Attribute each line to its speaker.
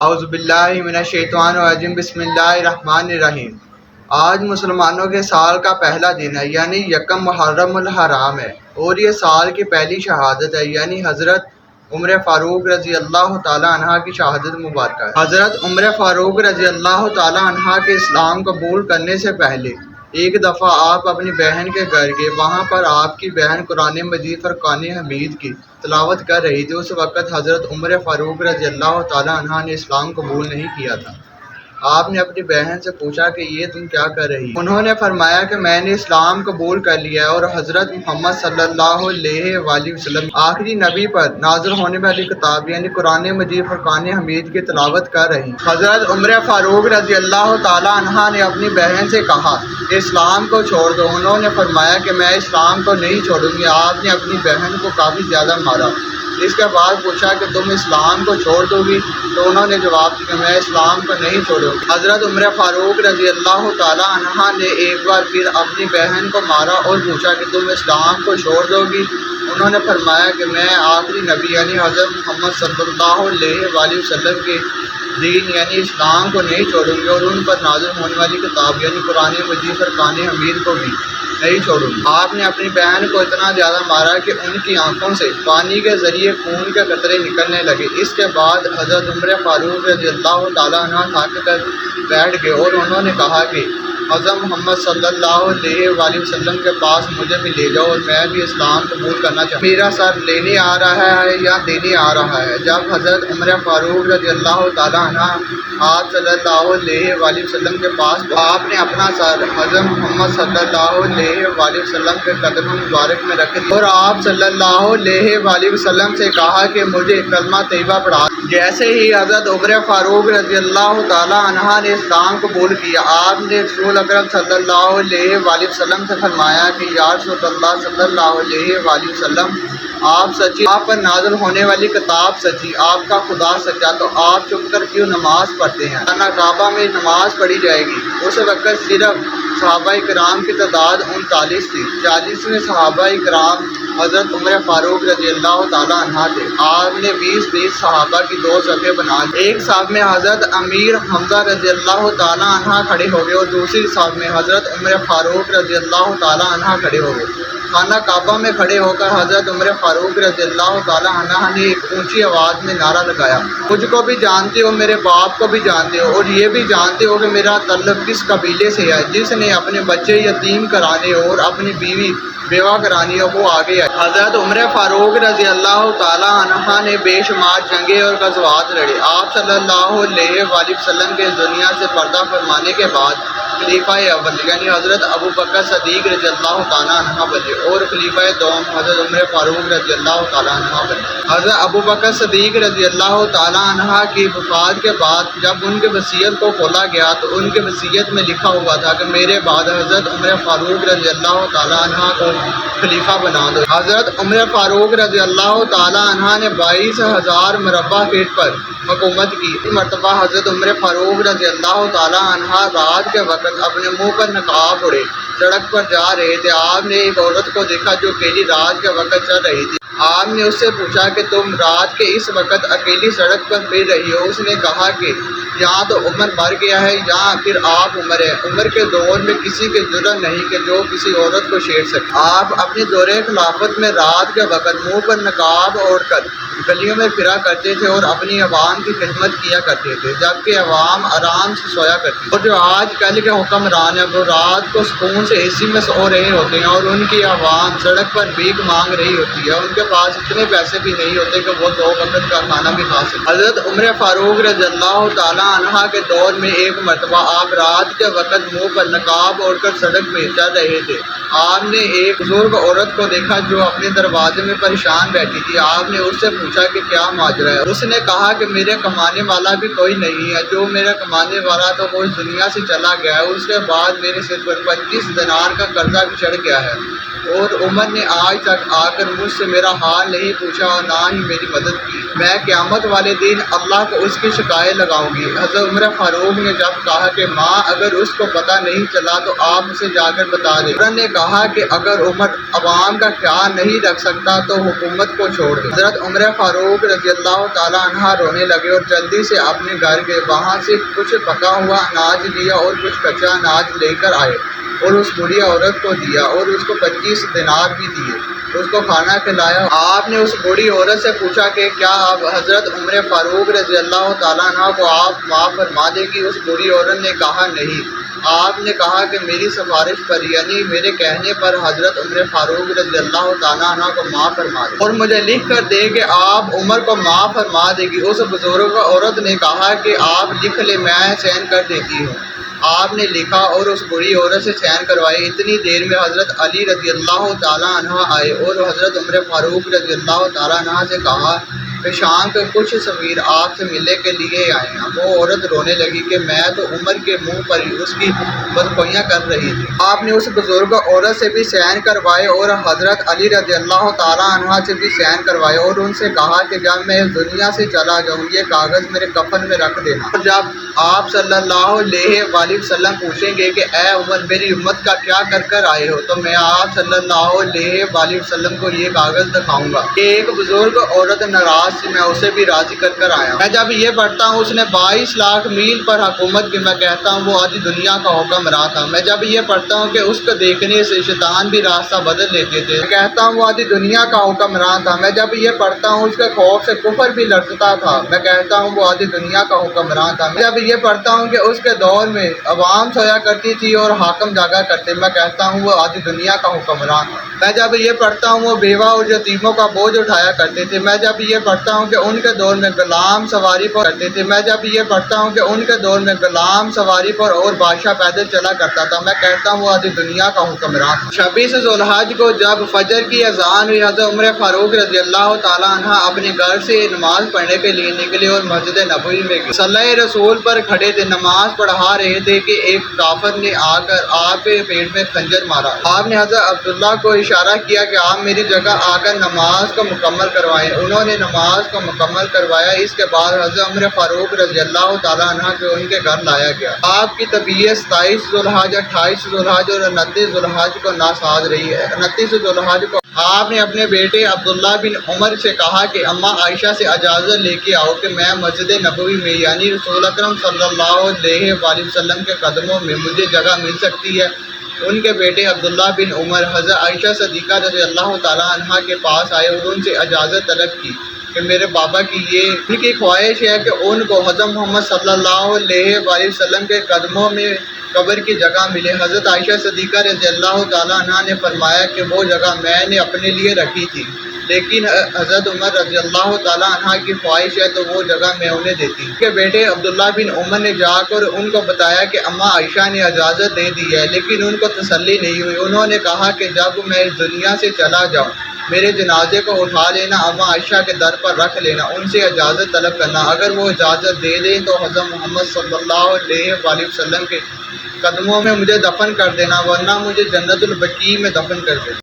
Speaker 1: اعوذ باللہ من الشیطان الرجیم بسم اللہ الرحمن الرحیم۔ آج مسلمانوں کے سال کا پہلا دن ہے، یعنی یکم محرم الحرام ہے، اور یہ سال کی پہلی شہادت ہے، یعنی حضرت عمر فاروق رضی اللہ تعالیٰ عنہ کی شہادت مبارکہ ہے۔ حضرت عمر فاروق رضی اللہ تعالیٰ عنہ کے اسلام قبول کرنے سے پہلے ایک دفعہ آپ اپنی بہن کے گھر گئے۔ وہاں پر آپ کی بہن قرآن مجید فرقان حمید کی تلاوت کر رہی تھی۔ اس وقت حضرت عمر فاروق رضی اللہ تعالیٰ عنہ نے اسلام قبول نہیں کیا تھا۔ آپ نے اپنی بہن سے پوچھا کہ یہ تم کیا کر رہی ہے؟ انہوں نے فرمایا کہ میں نے اسلام قبول کر لیا ہے اور حضرت محمد صلی اللہ علیہ وآلہ وسلم آخری نبی پر نازل ہونے والی کتاب یعنی قرآن مجید فرقان حمید کی تلاوت کر رہی۔ حضرت عمر فاروق رضی اللہ تعالیٰ عنہ نے اپنی بہن سے کہا کہ اسلام کو چھوڑ دو۔ انہوں نے فرمایا کہ میں اسلام کو نہیں چھوڑوں گی۔ آپ نے اپنی بہن کو کافی زیادہ مارا۔ اس کے بعد پوچھا کہ تم اسلام کو چھوڑ دو گی؟ تو انہوں نے جواب دیا کہ میں اسلام کو نہیں چھوڑوں گی۔ حضرت عمر فاروق رضی اللہ تعالیٰ عنہ نے ایک بار پھر اپنی بہن کو مارا اور پوچھا کہ تم اسلام کو چھوڑ دو گی؟ انہوں نے فرمایا کہ میں آخری نبی یعنی حضرت محمد صلی اللہ علیہ وآلہ وسلم کے دین یعنی اسلام کو نہیں چھوڑوں گی اور ان پر نازل ہونے والی کتاب یعنی قرآن مجید فرقان حمید کو بھی نہیں چھوڑوں گی۔ آپ نے اپنی بہن کو اتنا زیادہ مارا کہ ان کی آنکھوں سے پانی کے ذریعے خون کے قطرے نکلنے لگے۔ اس کے بعد حضرت عمر فاروق رضی اللہ تعالیٰ عنہ تھک کر بیٹھ گئے اور انہوں نے کہا کہ حضرت محمد صلی اللہ علیہ وآلہ وسلم کے پاس مجھے بھی لے جاؤ اور میں بھی اسلام قبول کرنا چاہتا ہوں۔ میرا سر لینے آ رہا ہے یا دینے آ رہا ہے؟ جب حضرت عمر فاروق رضی اللہ تعالیٰ عنہ آپ صلی اللہ علیہ وآلہ وسلم کے پاس آپ نے اپنا سر حضرت محمد صلی اللہ علیہ وآلہ وسلم کے قدموں مبارک میں رکھ دیا اور آپ صلی اللہ علیہ وآلہ وسلم سے کہا کہ مجھے کلمہ طیبہ پڑھا۔ جیسے ہی حضرت عمر فاروق رضی اللہ تعالیٰ عنہ نے اسلام قبول کیا، آپ نے رسول اکرم صلی اللہ علیہ وآلہ وسلم سے فرمایا کہ یا رسول اللہ صلی اللہ علیہ وآلہ وسلم، آپ سچی، آپ پر نازل ہونے والی کتاب سچی، آپ کا خدا سچا، تو آپ چپ کر کیوں نماز پڑھتے ہیں؟ خانہ کعبہ میں نماز پڑھی جائے گی۔ اس وقت صرف صحابہ کرام کی تعداد 39 تھی۔ 40ویں صحابہ کرام حضرت عمر فاروق رضی اللہ تعالیٰ عنہ تھے۔ آپ نے 20 صحابہ کی 2 صفیں بنا لی۔ ایک صف میں حضرت امیر حمزہ رضی اللہ تعالیٰ عنہ کھڑے ہو گئے اور دوسری صف میں حضرت عمر فاروق رضی اللہ تعالیٰ عنہ کھڑے ہو گئے۔ خانہ کعبہ میں کھڑے ہو کر حضرت عمر فاروق رضی اللہ تعالیٰ عنہ نے ایک اونچی آواز میں نعرہ لگایا، مجھ کو بھی جانتے ہو، میرے باپ کو بھی جانتے ہو، اور یہ بھی جانتے ہو کہ میرا تعلق کس قبیلے سے ہے۔ جس نے اپنے بچے یتیم کرانے اور اپنی بیوی بیوہ کرانی ہے وہ آگے ہے۔ حضرت عمر فاروق رضی اللہ تعالیٰ عنہ نے بے شمار جنگیں اور غزوات لڑے۔ آپ صلی اللہ علیہ وآلہ وسلم کے دنیا سے پردہ فرمانے کے بعد خلیفہ اول یعنی حضرت ابو بکر صدیق رضی اللہ تعالیٰ عنہ بنے اور خلیفہ دوم حضرت عمر فاروق رضی اللہ تعالیٰ عنہ بنے۔ حضرت ابو بکر صدیق رضی اللہ تعالیٰ عنہ کی وفات کے بعد جب ان کے وصیت کو کھولا گیا تو ان کے وصیت میں لکھا ہوا تھا کہ میرے بعد حضرت عمر فاروق رضی اللہ تعالیٰ عنہ کو خلیفہ بنا دو۔ حضرت عمر فاروق رضی اللہ تعالیٰ عنہ نے 22,000 مربع فٹ پر حکومت کی۔ مرتبہ حضرت عمر فاروق رضی اللہ تعالیٰ عنہ رات کے وقت اپنے منہ پر نقاب اڑے سڑک پر جا رہے تھے۔ آپ نے ایک عورت کو دیکھا جو اکیلی رات کے وقت چل رہی تھی۔ آپ نے اس سے پوچھا کہ تم رات کے اس وقت اکیلی سڑک پر پھر رہی ہو؟ اس نے کہا کہ یہاں تو عمر مر گیا ہے، یہاں پھر آپ عمر ہے۔ عمر کے دور میں کسی کے جرم نہیں کہ جو کسی عورت کو چھیڑ سکے۔ آپ اپنے دور خلافت میں رات کے وقت منہ پر نقاب اوڑھ کر گلیوں میں پھرا کرتے تھے اور اپنی عوام کی خدمت کیا کرتے تھے جبکہ عوام آرام سے سویا کرتی اور جو آج کل کے حکمران ہیں وہ رات کو سکون سے اے سی میں سو رہے ہوتے ہیں اور ان کی عوام سڑک پر بھیک مانگ رہی ہوتی ہے۔ ان کے پاس اتنے پیسے بھی نہیں ہوتے کہ وہ 2 وقت کا کھانا بھی کھا سکے۔ حضرت عمر فاروق رضی اللہ تعالیٰ عنہ کے دور میں ایک مرتبہ آپ رات کے وقت منہ پر نقاب اوڑھ کر سڑک میں چل رہے تھے۔ آپ نے ایک بزرگ عورت کو دیکھا جو اپنے دروازے میں پریشان بیٹھی تھی۔ آپ نے اس سے پوچھا کہ کیا ماجرا ہے؟ اس نے کہا کہ میرے کمانے والا بھی کوئی نہیں ہے، جو میرا کمانے والا تو وہ اس دنیا سے چلا گیا ہے۔ اس کے بعد میرے سر پر 25 دینار کا قرضہ بھی چڑھ گیا ہے اور عمر نے آج تک آ کر مجھ سے میرا حال نہیں پوچھا اور نہ ہی میری مدد کی۔ میں قیامت والے دن اللہ کو اس کی شکایت لگاؤں گی حضرت عمر فاروق نے جب کہا کہ ماں اگر اس کو پتہ نہیں چلا تو آپ اسے جا کر بتا دیں۔ عمر نے کہا کہ اگر عمر عوام کا خیال نہیں رکھ سکتا تو حکومت کو چھوڑ دے۔ حضرت عمر فاروق رضی اللہ تعالیٰ عنہ رونے لگے اور جلدی سے اپنے گھر گئے، وہاں سے کچھ پکا ہوا اناج لیا اور کچھ کچا اناج لے کر آئے اور اس بوڑھی عورت کو دیا اور اس کو 25 دینار بھی دیے، اس کو کھانا کھلایا۔ آپ نے اس بوڑھی عورت سے پوچھا کہ کیا آپ حضرت عمر فاروق رضی اللہ تعالیٰ عنہ کو آپ معاف فرما دیں گی؟ اس بوڑھی عورت نے کہا نہیں۔ آپ نے کہا کہ میری سفارش پر یعنی میرے کہنے پر حضرت عمر فاروق رضی اللہ تعالیٰ عنہ کو معاف فرما دیں اور مجھے لکھ کر دیں کہ آپ عمر کو معاف فرما دیں گی۔ اس بزرگ عورت نے کہا کہ آپ لکھ لیں، میں سائن کر دیتی ہوں۔ آپ نے لکھا اور اس بڑی عورت سے سائن کروائے۔ اتنی دیر میں حضرت علی رضی اللہ تعالیٰ عنہ آئے اور حضرت عمر فاروق رضی اللہ تعالیٰ عنہ سے کہا کہ شام کے کچھ سفیر آپ سے ملنے کے لیے آئے ہیں۔ وہ عورت رونے لگی کہ میں تو عمر کے منہ پر اس کی بدخوئیاں کر رہی تھی۔ آپ نے اس بزرگ عورت سے بھی سائن کروائے اور حضرت علی رضی اللہ تعالیٰ عنہ سے بھی سائن کروائے اور ان سے کہا کہ جب میں اس دنیا سے چلا جاؤں یہ کاغذ میرے کفن میں رکھ دینا، اور جب آپ صلی اللہ علیہ وآلہ وسلم پوچھیں گے کہ اے عمر میری امت کا کیا کر کر آئے ہو تو میں آپ صلی اللہ علیہ وآلہ وسلم کو یہ کاغذ دکھاؤں گا کہ ایک بزرگ عورت ناراض تھی، میں اسے بھی راضی کر کر آیا ہوں۔ میں جب یہ پڑھتا ہوں اس نے 22 لاکھ میل پر حکومت کی، میں کہتا ہوں وہ آدھی دنیا کا حکمراں تھا۔ میں جب یہ پڑھتا ہوں کہ اس کو دیکھنے سے شیطان بھی راستہ بدل لیتے تھے، میں کہتا ہوں وہ آدھی دنیا کا حکمراں تھا۔ میں جب یہ پڑھتا ہوں اس کے خوف سے کفر بھی لرزتا تھا، میں کہتا ہوں وہ آدھی دنیا کا حکمراں تھا۔ میں جب یہ پڑھتا ہوں کہ اس کے دور میں عوام سویا کرتی تھی اور حاکم جاگا کرتے، میں کہتا ہوں وہ آدھی دنیا کا حکمراں تھا۔ میں جب یہ پڑھتا ہوں وہ بیوہ اور یتیموں کا بوجھ اٹھایا کرتے تھے، میں جب یہ پڑھتا ہوں کہ ان کے دور میں غلام سواری پر کرتے تھے، میں جب یہ پڑھتا ہوں کہ ان کے دور میں غلام سواری پر اور بادشاہ پیدل چلا کرتا تھا، میں کہتا ہوں وہ آدھی دنیا کا حکمراں تھا۔ 26 ذو الحج کو جب فجر کی اذان ہوئی، حضرت عمر فاروق رضی اللہ تعالیٰ عنہ اپنے گھر سے نماز پڑھنے کے لیے نکلے اور مسجد نبوی میں گئے۔ صلی رسول پر کھڑے تھے، نماز پڑھا رہے تھے کہ ایک کافر نے آ کر آپ کے پیٹ میں خنجر مارا۔ آپ نے حضرت عبداللہ کو اشارہ کیا کہ آپ میری جگہ آ کر نماز کو مکمل کروائیں۔ انہوں نے نماز کو مکمل کروایا۔ اس کے بعد حضرت عمر فاروق رضی اللہ تعالیٰ عنہ کو ان کے گھر لایا گیا۔ آپ کی طبیعت 27 ذو الحج، 28 ذو الحج اور 29 ذو الحج کو ناساز رہی ہے۔ 29 ذو الحج کو آپ نے اپنے بیٹے عبداللہ بن عمر سے کہا کہ اماں عائشہ سے اجازت لے کے آؤ کہ میں مسجد نبوی میں یعنی رسول اکرم صلی اللہ علیہ وآلہ وسلم کے قدموں میں مجھے جگہ مل سکتی ہے۔ ان کے بیٹے عبداللہ بن عمر حضرت عائشہ صدیقہ رضی اللہ تعالیٰ عنہ کے پاس آئے اور ان سے اجازت طلب کی کہ میرے بابا کی یہ ان کی خواہش ہے کہ ان کو حضرت محمد صلی اللہ علیہ وآلہ وسلم کے قدموں میں قبر کی جگہ ملے۔ حضرت عائشہ صدیقہ رضی اللہ تعالیٰ عنہ نے فرمایا کہ وہ جگہ میں نے اپنے لیے رکھی تھی، لیکن حضرت عمر رضی اللہ تعالیٰ عنہ کی خواہش ہے تو وہ جگہ میں انہیں دیتی ہوں۔ ان کے بیٹے عبداللہ بن عمر نے جا کر ان کو بتایا کہ اماں عائشہ نے اجازت دے دی ہے، لیکن ان کو تسلی نہیں ہوئی۔ انہوں نے کہا کہ جب میں اس دنیا سے چلا جاؤں میرے جنازے کو اٹھا لینا، اماں عائشہ کے در پر رکھ لینا، ان سے اجازت طلب کرنا، اگر وہ اجازت دے دیں تو حضرت محمد صلی اللہ علیہ وآلہ وسلم کے قدموں میں مجھے دفن کر دینا، ورنہ مجھے جنت البقیع میں دفن کر دینا۔